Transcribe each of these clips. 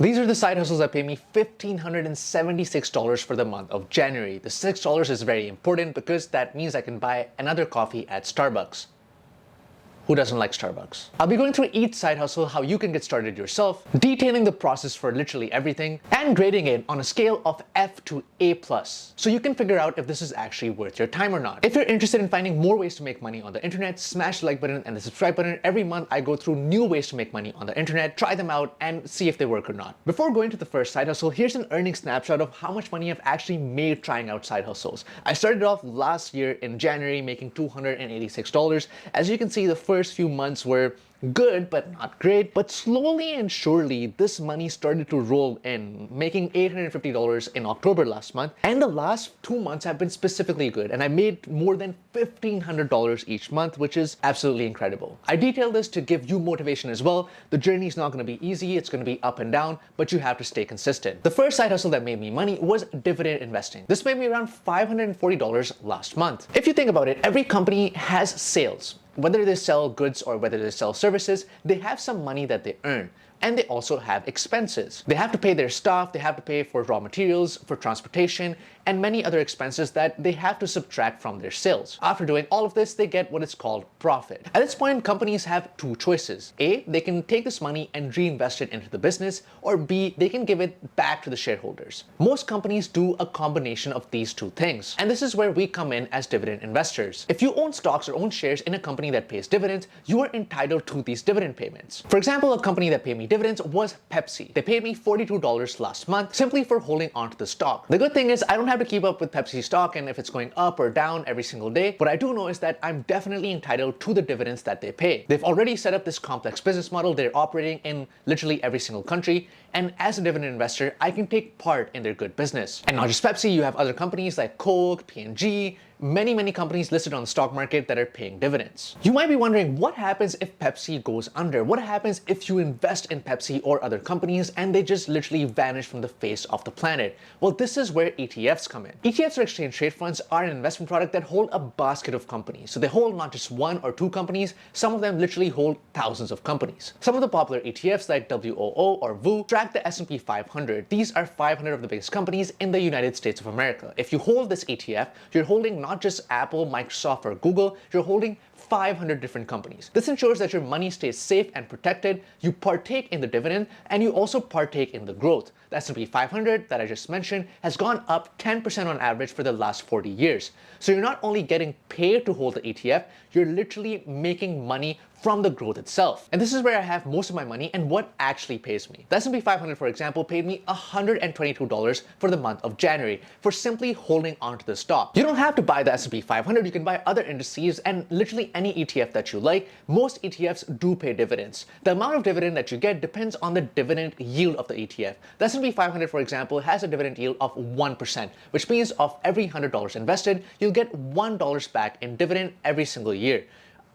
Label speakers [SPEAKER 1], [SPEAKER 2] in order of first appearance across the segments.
[SPEAKER 1] These are the side hustles that pay me $1,576 for the month of January. The $6 is very important because that means I can buy another coffee at Starbucks. Who doesn't like Starbucks? I'll be going through each side hustle, how you can get started yourself, detailing the process for literally everything, and grading it on a scale of F to A+, so you can figure out if this is actually worth your time or not. If you're interested in finding more ways to make money on the internet, smash the like button and the subscribe button. Every month I go through new ways to make money on the internet, try them out, and see if they work or not. Before going to the first side hustle, here's an earning snapshot of how much money I've actually made trying out side hustles. I started off last year in January making $286. As you can see, the first few months were good but not great, but slowly and surely this money started to roll in, making $850 in October last month, and the last 2 months have been specifically good, and I made more than $1,500 each month, which is absolutely incredible. I detail this to give you motivation as well. The journey is not going to be easy, it's going to be up and down, but you have to stay consistent. The first side hustle that made me money was dividend investing. This made me around $540 last month. If you think about it, every company has sales. Whether they sell goods or whether they sell services, they have some money that they earn. And they also have expenses. They have to pay their staff, they have to pay for raw materials, for transportation, and many other expenses that they have to subtract from their sales. After doing all of this, they get what is called profit. At this point, companies have two choices. A, they can take this money and reinvest it into the business, or B, they can give it back to the shareholders. Most companies do a combination of these two things. And this is where we come in as dividend investors. If you own stocks or own shares in a company that pays dividends, you are entitled to these dividend payments. For example, a company that paid me dividends was Pepsi. They paid me $42 last month simply for holding onto the stock. The good thing is I don't have to keep up with Pepsi stock and if it's going up or down every single day. What I do know is that I'm definitely entitled to the dividends that they pay. They've already set up this complex business model. They're operating in literally every single country. And as a dividend investor, I can take part in their good business. And not just Pepsi, you have other companies like Coke, P&G, many companies listed on the stock market that are paying dividends. You might be wondering, what happens if Pepsi goes under? What happens if you invest in Pepsi or other companies and they just literally vanish from the face of the planet? Well, this is where ETFs come in. ETFs or exchange trade funds are an investment product that hold a basket of companies. So they hold not just one or two companies, some of them literally hold thousands of companies. Some of the popular ETFs like WOO or WOO track the S&P 500. These are 500 of the biggest companies in the United States of America. If you hold this ETF, you're holding not just Apple, Microsoft, or Google, you're holding 500 different companies. This ensures that your money stays safe and protected, you partake in the dividend, and you also partake in the growth. The S&P 500 that I just mentioned has gone up 10% on average for the last 40 years. So you're not only getting paid to hold the ETF, you're literally making money from the growth itself. And this is where I have most of my money and what actually pays me. The S&P 500, for example, paid me $122 for the month of January for simply holding onto the stock. You don't have to buy the S&P 500, you can buy other indices and literally any ETF that you like. Most ETFs do pay dividends. The amount of dividend that you get depends on the dividend yield of the ETF. The S&P 500, for example, has a dividend yield of 1%, which means of every $100 invested, you'll get $1 back in dividend every single year.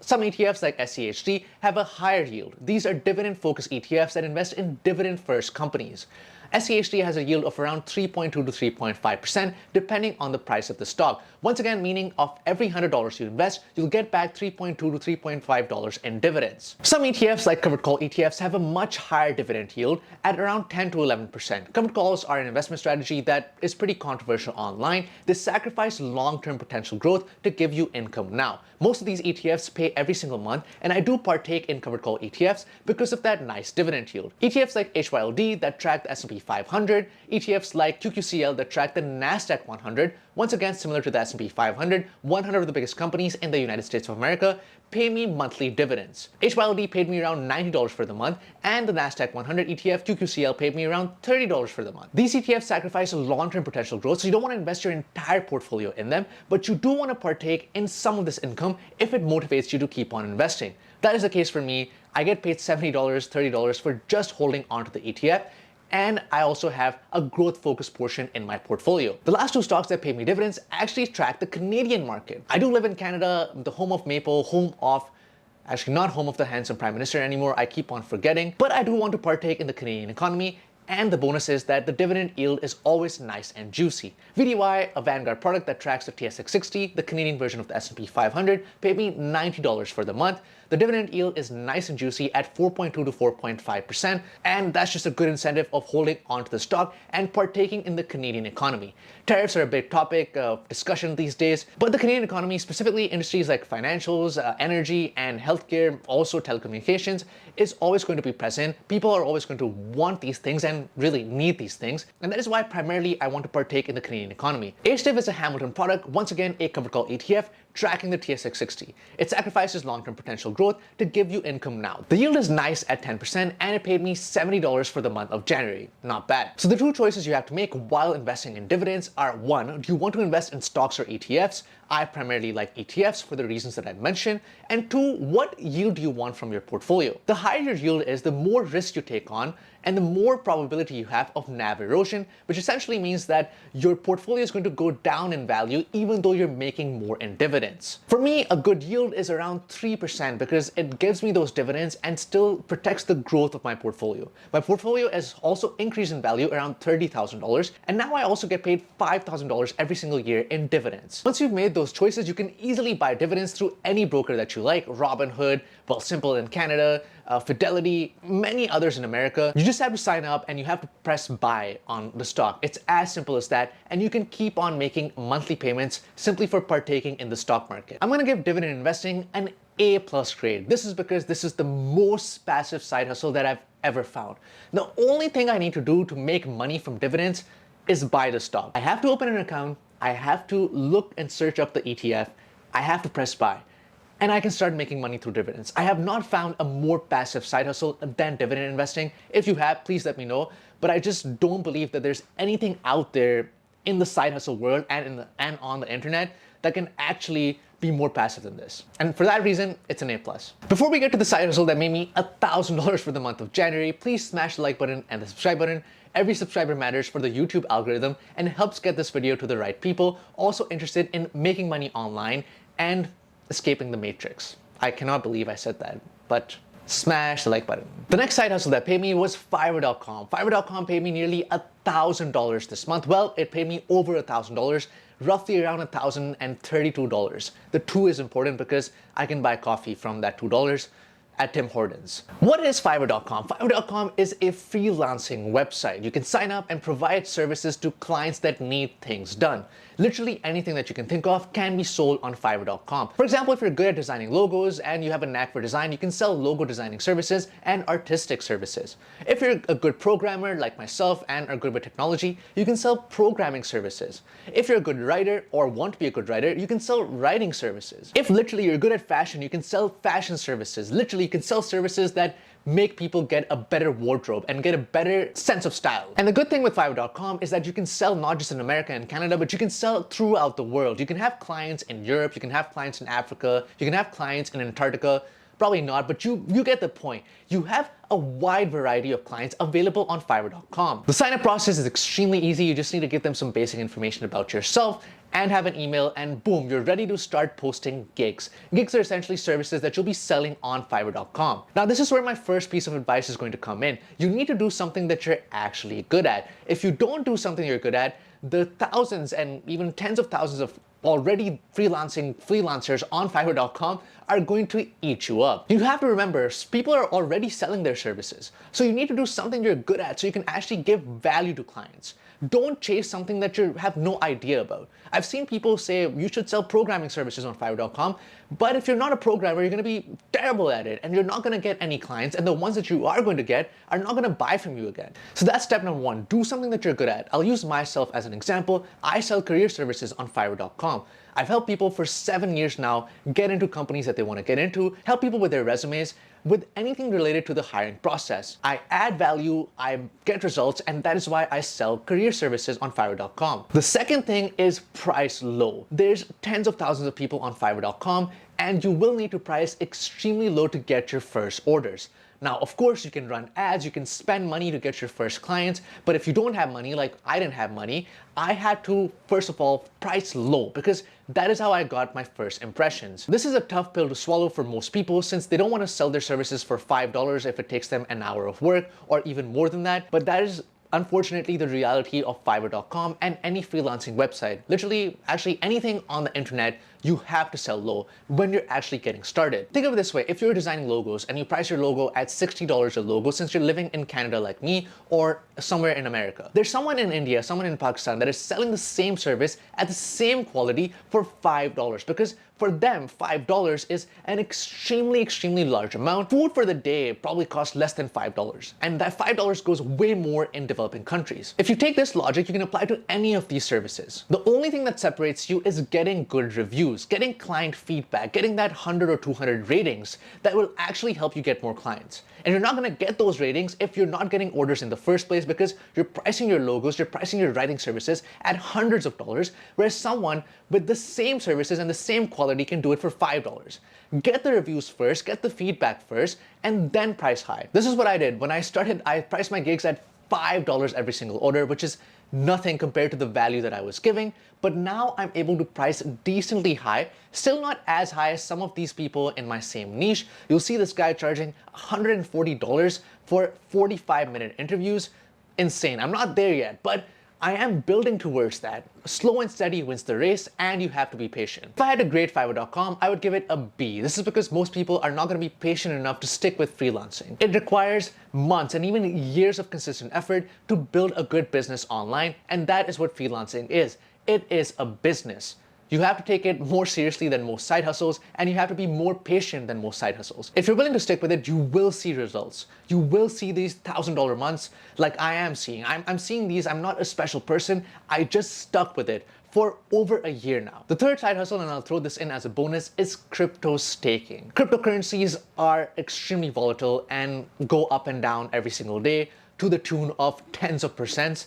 [SPEAKER 1] Some ETFs like SCHD have a higher yield. These are dividend-focused ETFs that invest in dividend-first companies. SCHD has a yield of around 3.2 to 3.5% depending on the price of the stock. Once again, meaning of every $100 you invest, you'll get back $3.2 to $3.5 in dividends. Some ETFs like covered call ETFs have a much higher dividend yield at around 10 to 11%. Covered calls are an investment strategy that is pretty controversial online. They sacrifice long-term potential growth to give you income now. Most of these ETFs pay every single month, and I do partake in covered call ETFs because of that nice dividend yield. ETFs like HYLD that track the S&P 500, ETFs like QQCL that track the NASDAQ 100, once again similar to the S&P 500, 100 of the biggest companies in the United States of America, pay me monthly dividends. HYLD paid me around $90 for the month, and the NASDAQ 100 ETF QQCL paid me around $30 for the month. These ETFs sacrifice long-term potential growth, so you don't want to invest your entire portfolio in them, but you do want to partake in some of this income if it motivates you to keep on investing. That is the case for me. I get paid $70, $30 for just holding onto the ETF, and I also have a growth-focused portion in my portfolio. The last two stocks that pay me dividends actually track the Canadian market. I do live in Canada, the home of Maple, actually not home of the handsome Prime Minister anymore, I keep on forgetting, but I do want to partake in the Canadian economy, and the bonus is that the dividend yield is always nice and juicy. VDY, a Vanguard product that tracks the TSX 60, the Canadian version of the S&P 500, paid me $90 for the month. the dividend yield is nice and juicy at 4.2 to 4.5%, and that's just a good incentive of holding onto the stock and partaking in the Canadian economy. Tariffs are a big topic of discussion these days, but the Canadian economy, specifically industries like financials, energy, and healthcare, also telecommunications, is always going to be present. People are always going to want these things and really need these things, and that is why primarily I want to partake in the Canadian economy. HDIV is a Hamilton product, once again a covered call ETF, tracking the TSX 60. It sacrifices long-term potential growth to give you income now. The yield is nice at 10% and it paid me $70 for the month of January. Not bad. So the two choices you have to make while investing in dividends are: one, do you want to invest in stocks or ETFs? I primarily like ETFs for the reasons that I mentioned. And two, what yield do you want from your portfolio? The higher your yield is, the more risk you take on and the more probability you have of NAV erosion, which essentially means that your portfolio is going to go down in value even though you're making more in dividends. For me, a good yield is around 3% because it gives me those dividends and still protects the growth of my portfolio. My portfolio has also increased in value around $30,000, and now I also get paid $5,000 every single year in dividends. Once you've made those choices, you can easily buy dividends through any broker that you like: Robinhood, Wealthsimple in Canada, Fidelity, many others in America. You just have to sign up and you have to press buy on the stock. It's as simple as that, and you can keep on making monthly payments simply for partaking in the stock market. I'm going to give dividend investing an A+ grade. This is because this is the most passive side hustle that I've ever found. The only thing I need to do to make money from dividends is buy the stock. I have to open an account, I have to look and search up the ETF, I have to press buy, and I can start making money through dividends. I have not found a more passive side hustle than dividend investing. If you have, please let me know. But I just don't believe that there's anything out there in the side hustle world and on the internet that can actually be more passive than this. And for that reason, it's an A+. Before we get to the side hustle that made me $1,000 for the month of January, please smash the like button and the subscribe button. Every subscriber matters for the YouTube algorithm and helps get this video to the right people also interested in making money online and escaping the matrix. I cannot believe I said that, but smash the like button. The next side hustle that paid me was Fiverr.com. Fiverr.com paid me nearly $1,000 this month. Well, it paid me over $1,000, roughly around $1,032. The two is important because I can buy coffee from that $2 at Tim Hortons. What is Fiverr.com? Fiverr.com is a freelancing website. You can sign up and provide services to clients that need things done. Literally anything that you can think of can be sold on Fiverr.com. For example, if you're good at designing logos and you have a knack for design, you can sell logo designing services and artistic services. If you're a good programmer like myself and are good with technology, you can sell programming services. If you're a good writer or want to be a good writer, you can sell writing services. If literally you're good at fashion, you can sell fashion services. Literally, you can sell services that make people get a better wardrobe and get a better sense of style. And the good thing with Fiverr.com is that you can sell not just in America and Canada, but you can sell throughout the world. You can have clients in Europe, you can have clients in Africa, you can have clients in Antarctica. Probably not, but you get the point. You have a wide variety of clients available on Fiverr.com. The sign-up process is extremely easy. You just need to give them some basic information about yourself and have an email, and boom, you're ready to start posting gigs. Gigs are essentially services that you'll be selling on Fiverr.com. Now, this is where my first piece of advice is going to come in. You need to do something that you're actually good at. If you don't do something you're good at, the thousands and even tens of thousands of already freelancers on Fiverr.com are going to eat you up. You have to remember, people are already selling their services. So you need to do something you're good at so you can actually give value to clients. Don't chase something that you have no idea about. I've seen people say you should sell programming services on Fiverr.com, but if you're not a programmer, you're going to be terrible at it and you're not going to get any clients, and the ones that you are going to get are not going to buy from you again. So that's step number one. Do something that you're good at. I'll use myself as an example. I sell career services on Fiverr.com. I've helped people for 7 years now get into companies that they want to get into, help people with their resumes, with anything related to the hiring process. I add value, I get results, and that is why I sell career services on Fiverr.com. The second thing is price low. There's tens of thousands of people on Fiverr.com, and you will need to price extremely low to get your first orders. Now, of course, you can run ads, you can spend money to get your first clients, but if you don't have money, like I didn't have money, I had to, first of all, price low because that is how I got my first impressions. This is a tough pill to swallow for most people since they don't want to sell their services for $5 if it takes them an hour of work or even more than that, but that is unfortunately the reality of Fiverr.com and any freelancing website. Literally, actually anything on the internet, you have to sell low when you're actually getting started. Think of it this way, if you're designing logos and you price your logo at $60 a logo since you're living in Canada like me or somewhere in America, there's someone in India, someone in Pakistan that is selling the same service at the same quality for $5 because for them, $5 is an extremely large amount. Food for the day probably costs less than $5, and that $5 goes way more in developing countries. If you take this logic, you can apply to any of these services. The only thing that separates you is getting good reviews, getting client feedback, getting that 100 or 200 ratings that will actually help you get more clients. And you're not gonna get those ratings if you're not getting orders in the first place because you're pricing your logos, you're pricing your writing services at hundreds of dollars, whereas someone with the same services and the same quality can do it for $5. Get the reviews first, get the feedback first, and then price high. This is what I did. When I started, I priced my gigs at $5 every single order, which is nothing compared to the value that I was giving. But now I'm able to price decently high, still not as high as some of these people in my same niche. You'll see this guy charging $140 for 45-minute interviews. Insane. I'm not there yet, but I am building towards that. Slow and steady wins the race, and you have to be patient. If I had to grade Fiverr.com, I would give it a B. This is because most people are not going to be patient enough to stick with freelancing. It requires months and even years of consistent effort to build a good business online, and that is what freelancing is. It is a business. You have to take it more seriously than most side hustles, and you have to be more patient than most side hustles. If you're willing to stick with it, you will see results. You will see these $1,000 months like I am seeing. I'm seeing these. I'm not a special person. I just stuck with it for over a year now. The third side hustle, and I'll throw this in as a bonus, is crypto staking. Cryptocurrencies are extremely volatile and go up and down every single day to the tune of tens of percents.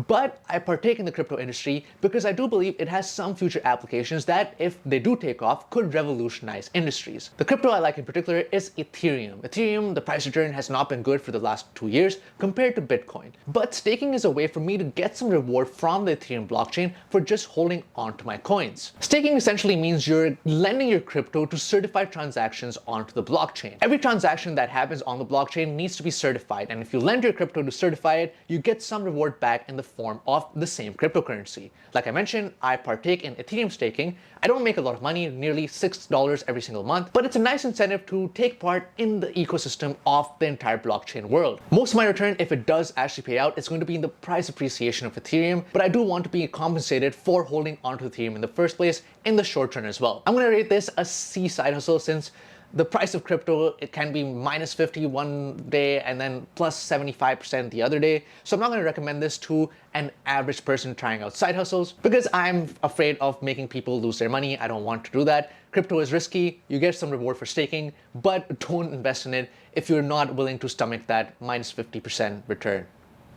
[SPEAKER 1] But I partake in the crypto industry because I do believe it has some future applications that, if they do take off, could revolutionize industries. The crypto I like in particular is Ethereum. Ethereum, the price return has not been good for the last 2 years compared to Bitcoin. But staking is a way for me to get some reward from the Ethereum blockchain for just holding onto my coins. Staking essentially means you're lending your crypto to certified transactions onto the blockchain. Every transaction that happens on the blockchain needs to be certified, and if you lend your crypto to certify it, you get some reward back in the form of the same cryptocurrency. Like I mentioned, I partake in Ethereum staking. I don't make a lot of money, nearly $6 every single month, but it's a nice incentive to take part in the ecosystem of the entire blockchain world. Most of my return, if it does actually pay out, it's going to be in the price appreciation of Ethereum, but I do want to be compensated for holding onto Ethereum in the first place in the short term as well. I'm going to rate this a C side hustle since the price of crypto, it can be minus 50 one day and then plus 75% the other day. So I'm not going to recommend this to an average person trying out side hustles because I'm afraid of making people lose their money. I don't want to do that. Crypto is risky. You get some reward for staking, but don't invest in it if you're not willing to stomach that minus 50% return,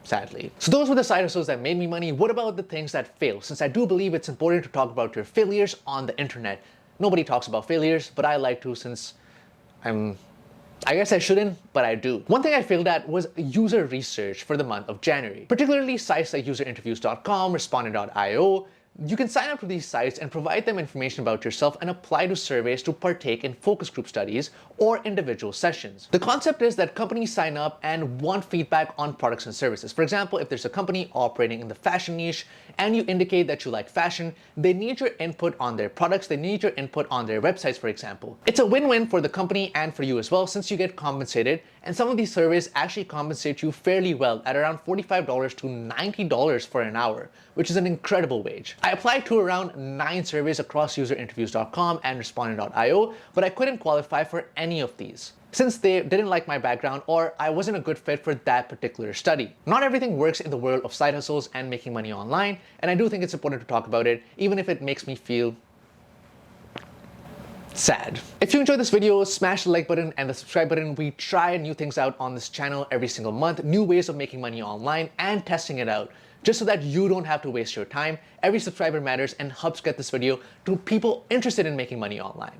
[SPEAKER 1] sadly. So those were the side hustles that made me money. What about the things that fail? Since I do believe it's important to talk about your failures on the internet. Nobody talks about failures, but I like to since I guess I shouldn't, but I do. One thing I failed at was user research for the month of January, particularly sites like userinterviews.com, respondent.io. You can sign up to these sites and provide them information about yourself and apply to surveys to partake in focus group studies or individual sessions. The concept is that companies sign up and want feedback on products and services. For example, if there's a company operating in the fashion niche and you indicate that you like fashion, they need your input on their products, they need your input on their websites, for example. It's a win-win for the company and for you as well, since you get compensated, and some of these surveys actually compensate you fairly well at around $45 to $90 for an hour, which is an incredible wage. I applied to around 9 surveys across userinterviews.com and respondent.io, but I couldn't qualify for any of these, since they didn't like my background or I wasn't a good fit for that particular study. Not everything works in the world of side hustles and making money online, and I do think it's important to talk about it, even if it makes me feel sad. If you enjoyed this video, smash the like button and the subscribe button. We try new things out on this channel every single month, new ways of making money online and testing it out, just so that you don't have to waste your time. Every subscriber matters and helps get this video to people interested in making money online.